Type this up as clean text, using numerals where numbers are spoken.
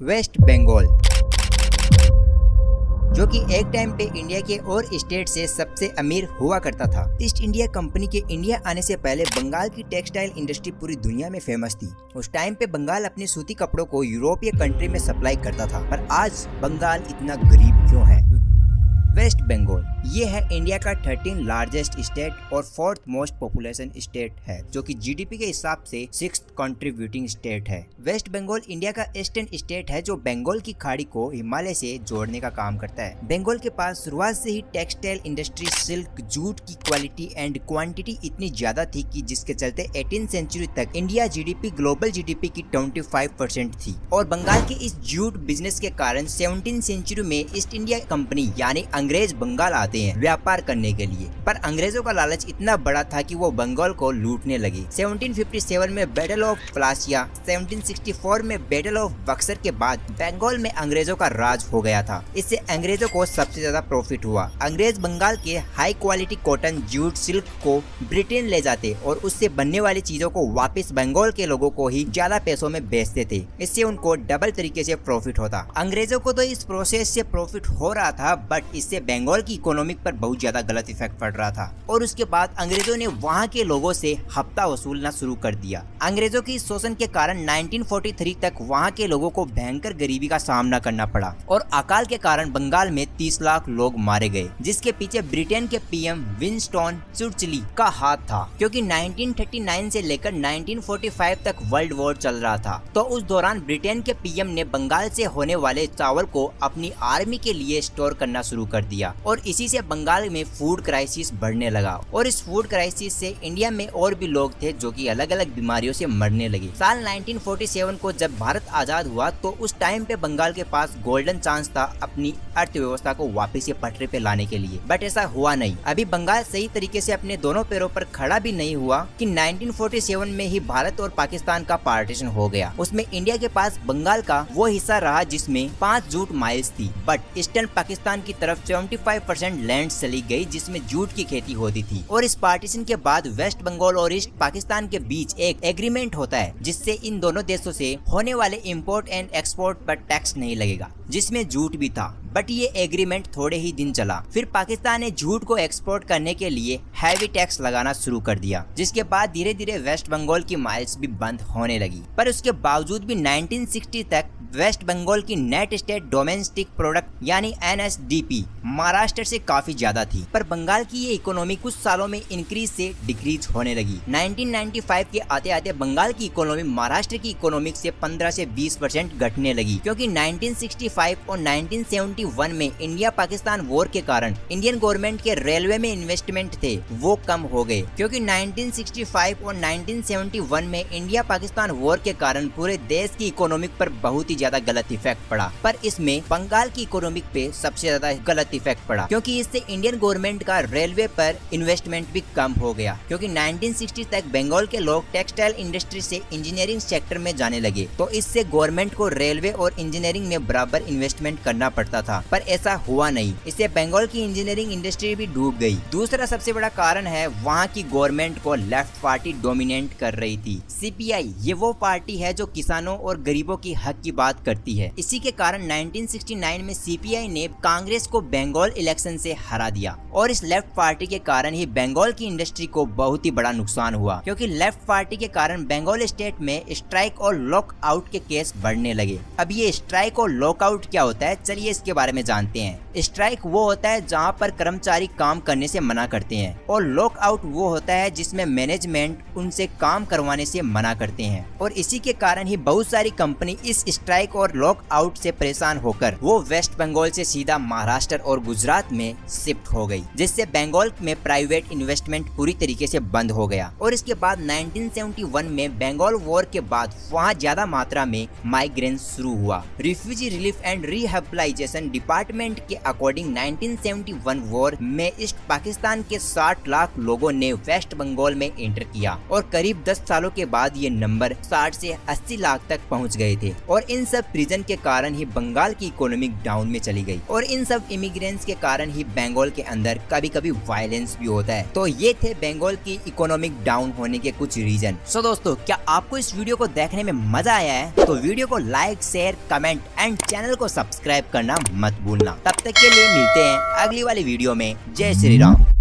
Waste Bengal, जो कि एक टाइम पे इंडिया के और स्टेट से सबसे अमीर हुआ करता था। ईस्ट इंडिया कंपनी के इंडिया आने से पहले बंगाल की टेक्सटाइल इंडस्ट्री पूरी दुनिया में फेमस थी। उस टाइम पे बंगाल अपने सूती कपड़ों को यूरोपीय कंट्री में सप्लाई करता था, पर आज बंगाल इतना गरीब क्यों है? वेस्ट बंगाल ये है इंडिया का 13 लार्जेस्ट स्टेट और 4th मोस्ट पॉपुलेशन स्टेट है, जो कि जीडीपी के हिसाब से 6th कंट्रीब्यूटिंग स्टेट है। वेस्ट बंगाल इंडिया का ईस्टर्न स्टेट है, जो बंगाल की खाड़ी को हिमालय से जोड़ने का काम करता है। बंगाल के पास शुरुआत से ही टेक्सटाइल इंडस्ट्री, सिल्क, जूट की क्वालिटी एंड क्वांटिटी इतनी ज्यादा थी कि जिसके चलते 18th सेंचुरी तक इंडिया जीडीपी ग्लोबल जीडीपी की 25% थी। और बंगाल के इस जूट बिजनेस के कारण 17th सेंचुरी में ईस्ट इंडिया कंपनी यानी अंग्रेज बंगाल आते हैं व्यापार करने के लिए, पर अंग्रेजों का लालच इतना बड़ा था कि वो बंगाल को लूटने लगे। 1757 में बैटल ऑफ प्लासिया, 1764 में बैटल ऑफ बक्सर के बाद बंगाल में अंग्रेजों का राज हो गया था। इससे अंग्रेजों को सबसे ज्यादा प्रॉफिट हुआ। अंग्रेज बंगाल के high quality cotton, jute, silk को ब्रिटेन ले जाते और उससे बनने वाली चीजों को वापस बंगाल के लोगों को ही ज्यादा पैसों में बेचते थे। इससे उनको डबल तरीके से प्रॉफिट होता। अंग्रेजों को तो इस प्रोसेस से प्रॉफिट हो रहा था, बट इससे बंगाल की इकोनॉमिक पर बहुत ज्यादा गलत इफेक्ट पड़ रहा था। और उसके बाद अंग्रेजों ने वहां के लोगों से हफ्ता वसूलना शुरू कर दिया। अंग्रेजों की शोषण के कारण 1943 तक वहां के लोगों को भयंकर गरीबी का सामना करना पड़ा और अकाल के कारण बंगाल में 30 लाख लोग मारे गए, जिसके पीछे ब्रिटेन के पीएम विंस्टन चर्चिल का हाथ था, क्योंकि 1939 से लेकर 1945 तक वर्ल्ड वॉर चल रहा था। तो उस दौरान ब्रिटेन के पीएम ने बंगाल से होने वाले चावल को अपनी आर्मी के लिए स्टोर करना शुरू कर दिया और इसी से बंगाल में फूड क्राइसिस बढ़ने लगा। और इस फूड क्राइसिस से इंडिया में और भी लोग थे जो कि अलग अलग बीमारियों से मरने लगे। साल 1947 को जब भारत आजाद हुआ तो उस टाइम पे बंगाल के पास गोल्डन चांस था अपनी अर्थव्यवस्था को वापस से पटरी पे लाने के लिए, बट ऐसा हुआ नहीं। अभी बंगाल सही तरीके से अपने दोनों पैरों पर खड़ा भी नहीं हुआ कि 1947 में ही भारत और पाकिस्तान का पार्टीशन हो गया। उसमें इंडिया के पास बंगाल का वो हिस्सा रहा जिसमें 5 जूट माइल्स थी, बट ईस्टर्न पाकिस्तान की तरफ 75% लैंड चली गई जिसमें जूट की खेती होती थी। और इस पार्टीशन के बाद वेस्ट बंगाल और ईस्ट पाकिस्तान के बीच एक एग्रीमेंट होता है जिससे इन दोनों देशों से होने वाले इंपोर्ट एंड एक्सपोर्ट पर टैक्स नहीं लगेगा, जिसमें जूट भी था। बट ये एग्रीमेंट थोड़े ही दिन चला, फिर पाकिस्तान ने जूट को एक्सपोर्ट करने के लिए हैवी टैक्स लगाना शुरू कर दिया, जिसके बाद धीरे धीरे वेस्ट बंगाल की माइल्स भी बंद होने लगी। पर उसके बावजूद भी 1960 तक वेस्ट बंगाल की नेट स्टेट डोमेस्टिक प्रोडक्ट यानी NSDP महाराष्ट्र से काफी ज्यादा थी। पर बंगाल की ये इकोनॉमी कुछ सालों में इंक्रीज से डिक्रीज होने लगी। 1995 के आते आते बंगाल की इकोनॉमी महाराष्ट्र की इकोनॉमी से 15 से 20% घटने लगी, क्योंकि 1965 और 1971 में इंडिया पाकिस्तान वॉर के कारण इंडियन गवर्नमेंट के रेलवे में इन्वेस्टमेंट थे वो कम हो गए, क्योंकि 1965 और 1971 में इंडिया पाकिस्तान वॉर के कारण पूरे देश की इकोनॉमी पर बहुत ही ज्यादा गलत इफेक्ट पड़ा। पर इसमें बंगाल की इकोनॉमी पे सबसे ज्यादा गलत इफेक्ट पड़ा, क्योंकि इससे इंडियन गवर्नमेंट का रेलवे पर इन्वेस्टमेंट भी कम हो गया, क्योंकि 1960 तक बंगाल के लोग टेक्सटाइल इंडस्ट्री से इंजीनियरिंग सेक्टर में जाने लगे। तो इससे गवर्नमेंट को रेलवे और इंजीनियरिंग में बराबर इन्वेस्टमेंट करना पड़ता था, पर ऐसा हुआ नहीं। इससे बंगाल की इंजीनियरिंग इंडस्ट्री भी डूब गई। दूसरा सबसे बड़ा कारण है वहाँ की गवर्नमेंट को लेफ्ट पार्टी डोमिनेट कर रही थी। CPI ये वो पार्टी है जो किसानों और गरीबों की हक की बात करती है। इसी के कारण 1969 में CPI ने कांग्रेस को बंगाल इलेक्शन से हरा दिया और इस लेफ्ट पार्टी के कारण ही बंगाल की इंडस्ट्री को बहुत ही बड़ा नुकसान हुआ, क्योंकि लेफ्ट पार्टी के कारण बंगाल स्टेट में स्ट्राइक और लॉकआउट के केस बढ़ने लगे। अब ये स्ट्राइक और लॉकआउट क्या होता है, चलिए इसके बारे में जानते हैं। स्ट्राइक वो होता है जहाँ पर कर्मचारी काम करने से मना करते हैं, और लॉकआउट वो होता है जिसमें मैनेजमेंट उनसे काम करवाने से मना करते हैं। और इसी के कारण ही बहुत सारी कंपनी इस स्ट्राइक और लॉकआउट से परेशान होकर वो वेस्ट बंगाल से सीधा महाराष्ट्र और गुजरात में शिफ्ट हो गई, जिससे बंगाल में प्राइवेट इन्वेस्टमेंट पूरी तरीके से बंद हो गया। और इसके बाद 1971 में बंगाल वॉर के बाद वहाँ ज्यादा मात्रा में माइग्रेशन शुरू हुआ। Refugee relief and rehabilitation department के अकॉर्डिंग 1971 वॉर में ईस्ट पाकिस्तान के 60 लाख लोगों ने वेस्ट बंगाल में एंटर किया और करीब 10 सालों के बाद ये नंबर 60 से 80 लाख तक पहुँच गए थे। और इन इन सब रीजन के कारण ही बंगाल की इकोनॉमिक डाउन में चली गई और इन सब इमिग्रेंट्स के कारण ही बंगाल के अंदर कभी कभी वायलेंस भी होता है। तो ये थे बंगाल की इकोनॉमिक डाउन होने के कुछ रीजन। सो दोस्तों, क्या आपको इस वीडियो को देखने में मजा आया है? तो वीडियो को like, share, comment and channel को सब्सक्राइब करना मत भूलना। तब तक के लिए मिलते हैं अगली वाली वीडियो में। जय श्री राम।